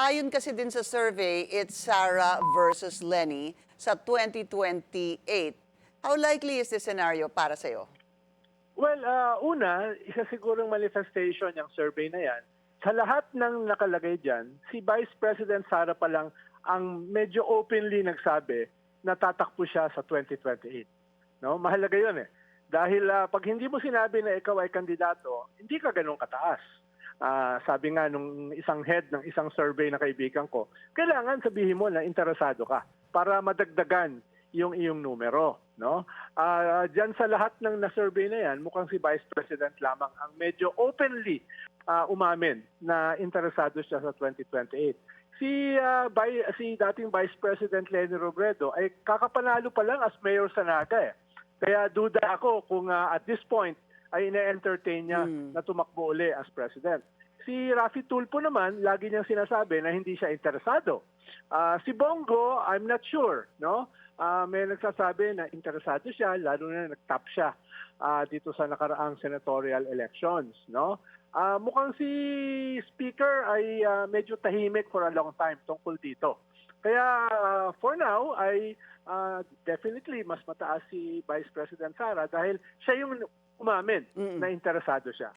Ayon kasi din sa survey, it's Sara versus Lenny sa 2028. How likely is this scenario para sa'yo? Well, una, isa sigurong manifestation yung survey na yan. Sa lahat ng nakalagay dyan, si Vice President Sara pa lang ang medyo openly nagsabi na tatakbo siya sa 2028. No? Mahalaga yun eh. Dahil pag hindi mo sinabi na ikaw ay kandidato, hindi ka ganun kataas. Sabi nga nung isang head ng isang survey na kaibigan ko, kailangan sabihin mo na interesado ka para madagdagan yung iyong numero. No? Diyan sa lahat ng na-survey na yan, mukhang si Vice President lamang ang medyo openly umamin na interesado siya sa 2028. Si dating Vice President Leni Robredo ay kakapanalo pa lang as Mayor sa Naga eh. Kaya duda ako kung at this point ay ina-entertain niya na tumakbo uli as President. Si Raffy Tulfo naman, lagi niyang sinasabi na hindi siya interesado. Si Bongo, I'm not sure. No? May nagsasabi na interesado siya, lalo na nag-top siya dito sa nakaraang senatorial elections. No? Mukhang si Speaker ay medyo tahimik for a long time tungkol dito. Kaya for now ay definitely mas mataas si Vice President Sara dahil siya yung umamin na interesado siya.